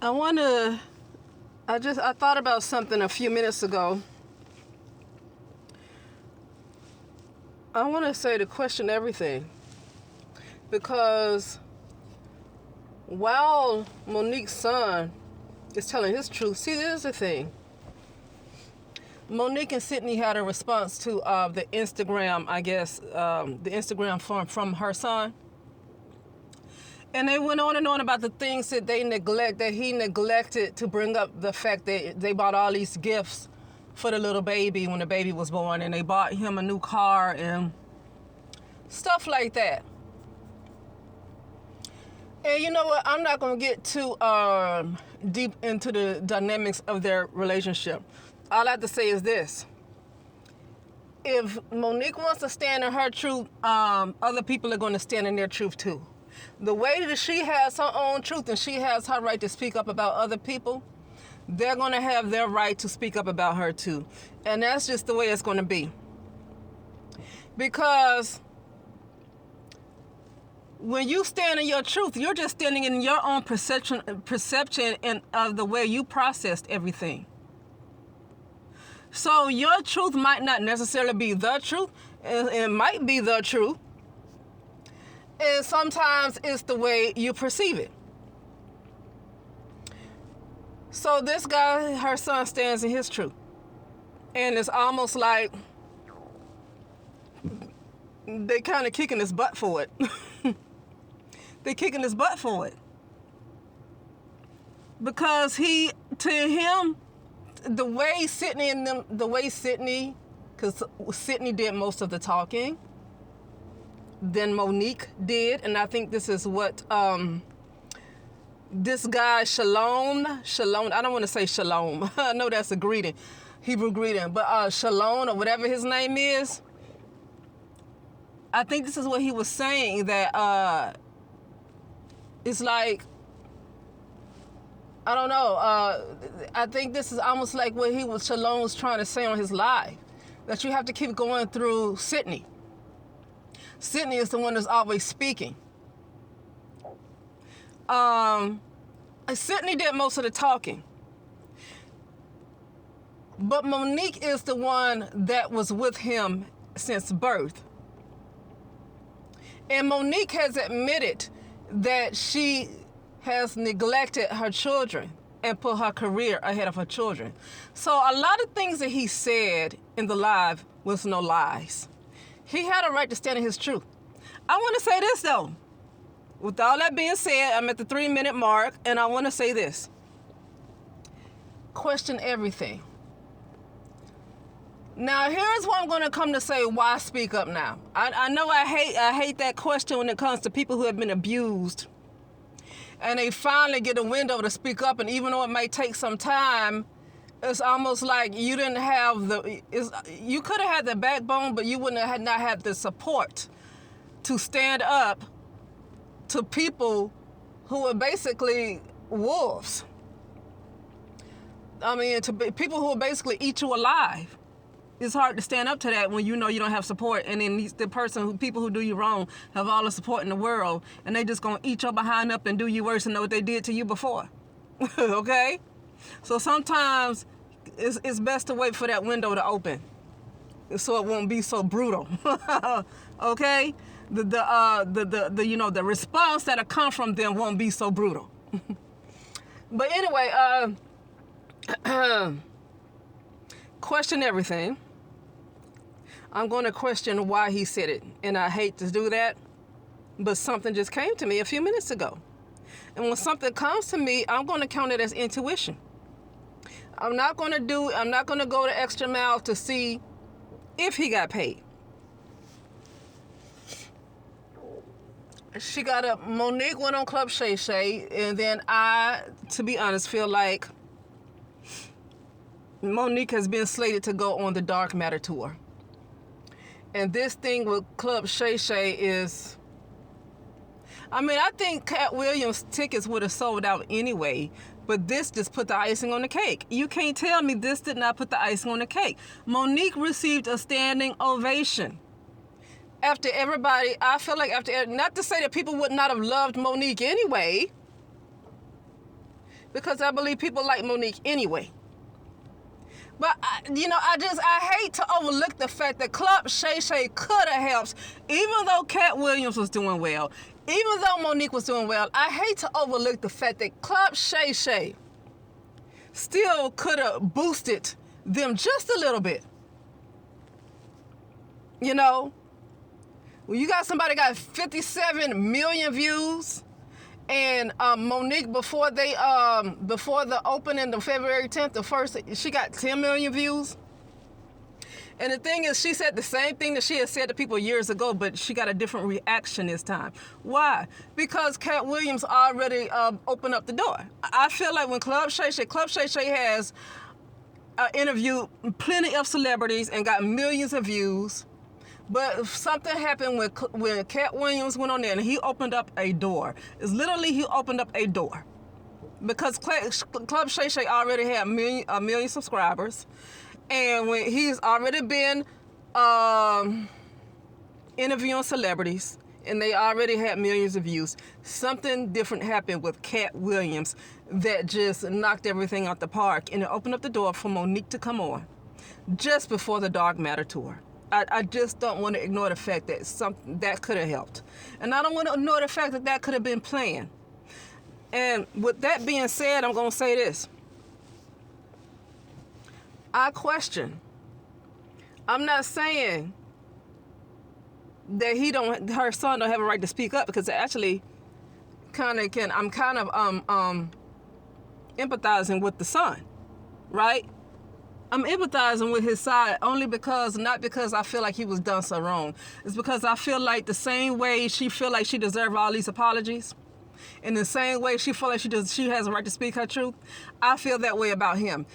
I thought about something a few minutes ago. I want to say to question everything. Because while Monique's son is telling his truth, see, there's the thing. Monique and Sydney had a response to the Instagram, I guess, the Instagram from her son. And they went on and on about the things that he neglected to bring up the fact that they bought all these gifts for the little baby when the baby was born, and they bought him a new car and stuff like that. And you know what? I'm not going to get too deep into the dynamics of their relationship. All I have to say is this. If Monique wants to stand in her truth, other people are going to stand in their truth too. The way that she has her own truth and she has her right to speak up about other people, they're going to have their right to speak up about her too. And that's just the way it's going to be. Because when you stand in your truth, you're just standing in your own perception and of the way you processed everything. So your truth might not necessarily be the truth. It might be the truth. And sometimes it's the way you perceive it. So this guy, her son, stands in his truth. And it's almost like they kind of kicking his butt for it. They're kicking his butt for it. Because to him, the way Sydney, because Sydney did most of the talking, then Monique did, and I think this is what this guy Shalom, I don't want to say Shalom. I know that's a greeting, Hebrew greeting, but Shalom or whatever his name is, I think this is what he was saying, that it's like, I don't know, I think this is almost like what Shalom was trying to say on his live, that you have to keep going through Sydney. Sydney is the one that's always speaking. Sydney did most of the talking. But Monique is the one that was with him since birth. And Monique has admitted that she has neglected her children and put her career ahead of her children. So a lot of things that he said in the live was no lies. He had a right to stand in his truth. I want to say this, though. With all that being said, I'm at the 3-minute mark, and I want to say this. Question everything. Now, here's what I'm going to come to say, why speak up now? I know I hate that question when it comes to people who have been abused. And they finally get a window to speak up, and even though it may take some time, it's almost like you didn't have you could have had the backbone, but you wouldn't have not had the support to stand up to people who are basically wolves. I mean, to people who will basically eat you alive. It's hard to stand up to that when you know you don't have support, and then people who do you wrong have all the support in the world, and they just gonna eat your behind up and do you worse than what they did to you before. Okay? So sometimes it's best to wait for that window to open, so it won't be so brutal. Okay? The response that'll come from them won't be so brutal. But anyway, question everything. I'm going to question why he said it, and I hate to do that, but something just came to me a few minutes ago. And when something comes to me, I'm going to count it as intuition. I'm not going to go the extra mile to see if he got paid. Monique went on Club Shay Shay, and then I, to be honest, feel like Monique has been slated to go on the Dark Matter tour. And this thing with Club Shay Shay is, I mean, I think Cat Williams' tickets would have sold out anyway, but this just put the icing on the cake. You can't tell me this did not put the icing on the cake. Monique received a standing ovation. After everybody, I feel like not to say that people would not have loved Monique anyway, because I believe people like Monique anyway. But, I hate to overlook the fact that Club Shay Shay could have helped, even though Cat Williams was doing well, even though Monique was doing well. I hate to overlook the fact that Club Shay Shay still could have boosted them just a little bit. You know, when you got somebody got 57 million views, and Monique, before the opening of February 10th, the first, she got 10 million views. And the thing is, she said the same thing that she had said to people years ago, but she got a different reaction this time. Why? Because Cat Williams already opened up the door. I feel like when Club Shay Shay has interviewed plenty of celebrities and got millions of views. But something happened when Cat Williams went on there and he opened up a door. It's literally he opened up a door. Because Club Shay Shay already had a million subscribers. And when he's already been interviewing celebrities and they already had millions of views, something different happened with Cat Williams that just knocked everything out the park. And it opened up the door for Monique to come on just before the Dark Matter tour. I just don't want to ignore the fact that that could have helped. And I don't want to ignore the fact that could have been planned. And with that being said, I'm going to say this. I question. I'm not saying that her son don't have a right to speak up, because actually I'm kind of empathizing with the son, right? I'm empathizing with his side only not because I feel like he was done so wrong. It's because I feel like the same way she feel like she deserved all these apologies, in the same way she feel like she has a right to speak her truth, I feel that way about him.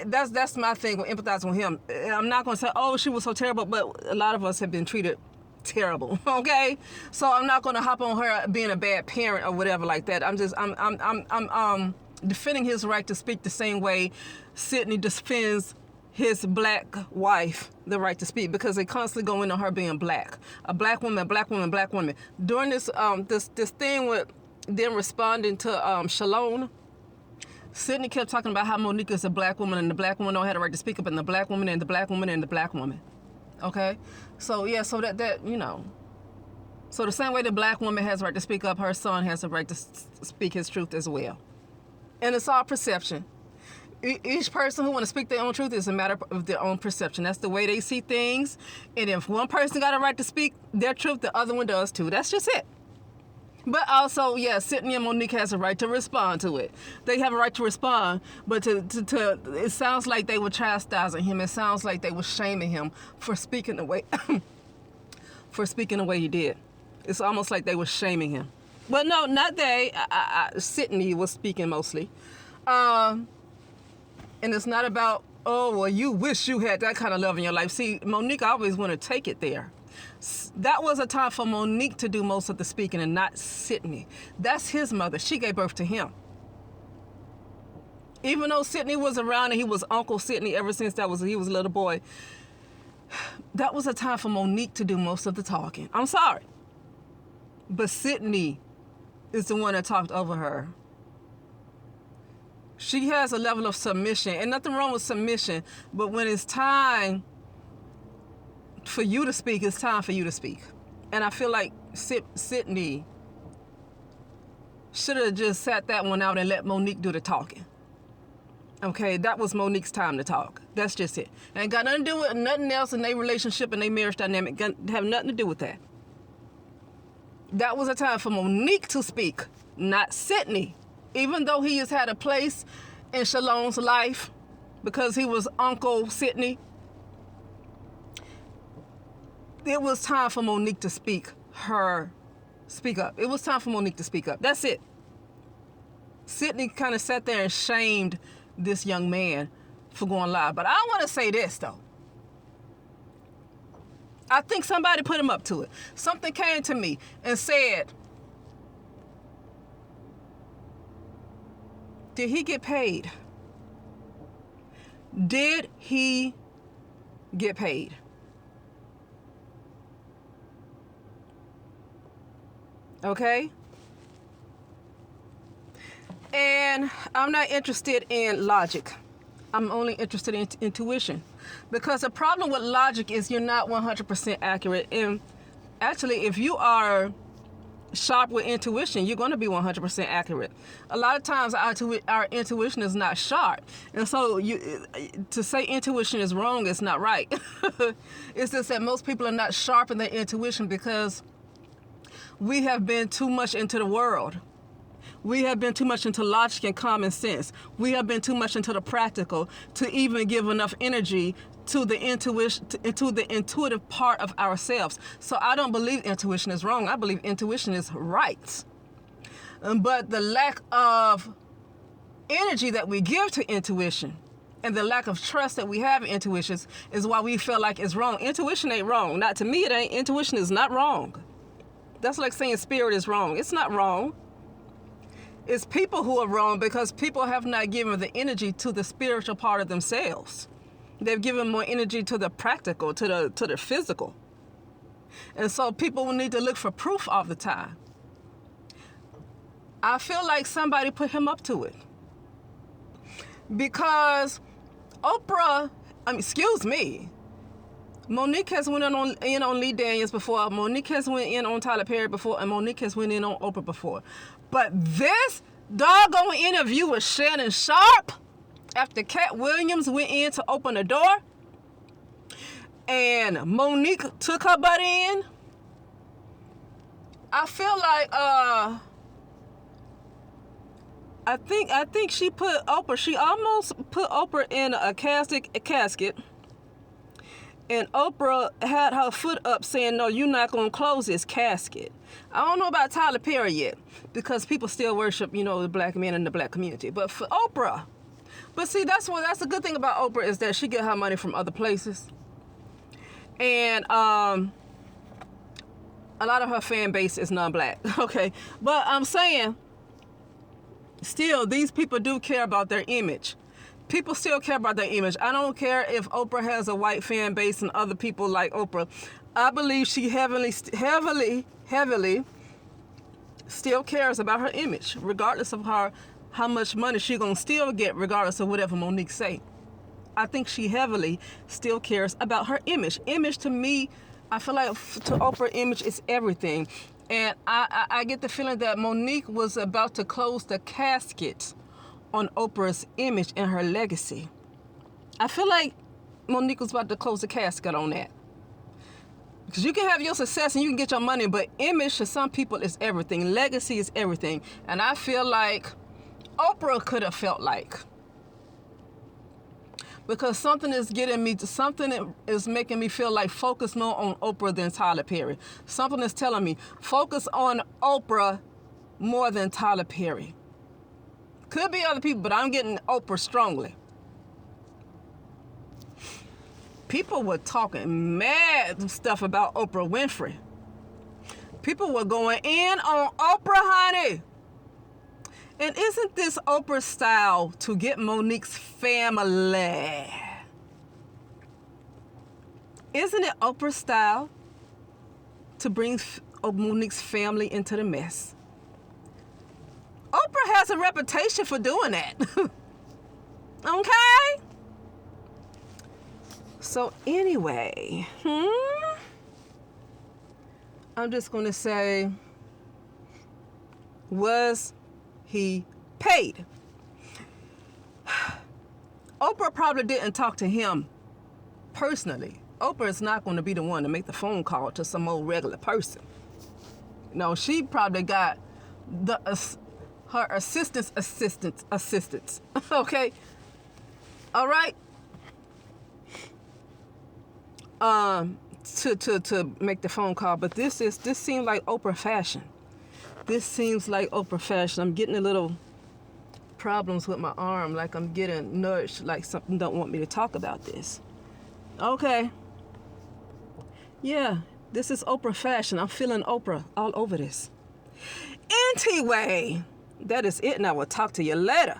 That's my thing with empathizing with him. I'm not going to say, oh, she was so terrible, but a lot of us have been treated terrible, okay? So I'm not going to hop on her being a bad parent or whatever like that. I'm defending his right to speak the same way Sidney defends his black wife the right to speak, because they constantly go into her being black. A black woman, black woman, black woman. During this thing with them responding to Shalom, Sidney kept talking about how Monique is a black woman and the black woman don't have the right to speak up, and the black woman and the black woman and the black woman. Okay? So yeah, so that so the same way the black woman has the right to speak up, her son has the right to speak his truth as well. And it's all perception. Each person who want to speak their own truth is a matter of their own perception. That's the way they see things. And if one person got a right to speak their truth, the other one does too. That's just it. But also, yeah, Sidney and Monique has a right to respond to it. They have a right to respond, but it sounds like they were chastising him. It sounds like they were shaming him for speaking the way he did. It's almost like they were shaming him. But no, not they. Sidney was speaking mostly. And it's not about, oh, well, you wish you had that kind of love in your life. See, Monique always want to take it there. That was a time for Monique to do most of the speaking and not Sidney. That's his mother. She gave birth to him. Even though Sidney was around and he was Uncle Sidney ever since he was a little boy, that was a time for Monique to do most of the talking. I'm sorry. But Sidney is the one that talked over her. She has a level of submission, and nothing wrong with submission, but when it's time for you to speak, it's time for you to speak. And I feel like Sidney should have just sat that one out and let Monique do the talking. Okay, that was Monique's time to talk. That's just it. Ain't got nothing to do with nothing else in their relationship and their marriage dynamic. Have nothing to do with that. That was a time for Monique to speak, not Sidney. Even though he has had a place in Shalom's life because he was Uncle Sidney, it was time for Monique to speak up. It was time for Monique to speak up. That's it. Sidney kind of sat there and shamed this young man for going live. But I want to say this, though. I think somebody put him up to it. Something came to me and said, did he get paid? Did he get paid? Okay? And And I'm not interested in logic. I'm only interested in intuition. Because the problem with logic is you're not 100% accurate. And actually, if you are sharp with intuition, you're going to be 100% accurate. A lot of times our intuition is not sharp. And so to say intuition is wrong is not right. It's just that most people are not sharp in their intuition because we have been too much into the world. We have been too much into logic and common sense. We have been too much into the practical to even give enough energy to the intuition, to the intuitive part of ourselves. So I don't believe intuition is wrong. I believe intuition is right. But the lack of energy that we give to intuition and the lack of trust that we have in intuitions is why we feel like it's wrong. Intuition ain't wrong. Not to me, it ain't. Intuition is not wrong. That's like saying spirit is wrong. It's not wrong. It's people who are wrong because people have not given the energy to the spiritual part of themselves. They've given more energy to the practical, to the physical. And so people will need to look for proof all the time. I feel like somebody put him up to it. Because Monique has went in on Lee Daniels before. Monique has went in on Tyler Perry before. And Monique has went in on Oprah before. But this doggone interview with Shannon Sharpe, after Cat Williams went in to open the door, and Monique took her butt in, I feel like I think she put Oprah. She almost put Oprah in a casket. And Oprah had her foot up saying, no, you're not going to close this casket. I don't know about Tyler Perry yet because people still worship, the black men in the black community. But for Oprah, but see, that's the good thing about Oprah is that she get her money from other places. And a lot of her fan base is non-black, okay? But I'm saying, still, these people do care about their image. People still care about their image. I don't care if Oprah has a white fan base and other people like Oprah. I believe she heavily still cares about her image, regardless of how much money she gonna still get, regardless of whatever Monique say. I think she heavily still cares about her image. Image to me, I feel like to Oprah, image is everything. And I get the feeling that Monique was about to close the casket on Oprah's image and her legacy. I feel like Monique was about to close the casket on that. Because you can have your success and you can get your money, but image to some people is everything. Legacy is everything. And I feel like Oprah could have felt like. Because something is making me feel like focus more on Oprah than Tyler Perry. Something is telling me focus on Oprah more than Tyler Perry. Could be other people, but I'm getting Oprah strongly. People were talking mad stuff about Oprah Winfrey. People were going in on Oprah, honey. And isn't this Oprah style to get Monique's family? Isn't it Oprah style to bring Monique's family into the mess? Oprah has a reputation for doing that. Okay? So anyway, I'm just going to say, was he paid? Oprah probably didn't talk to him personally. Oprah is not going to be the one to make the phone call to some old regular person. No, she probably got her assistants. Okay? All right? To make the phone call. But this seems like Oprah fashion. This seems like Oprah fashion. I'm getting a little problems with my arm, like I'm getting nudged, like something don't want me to talk about this. Okay. Yeah, this is Oprah fashion. I'm feeling Oprah all over this. Anyway, that is it, and I will talk to you later.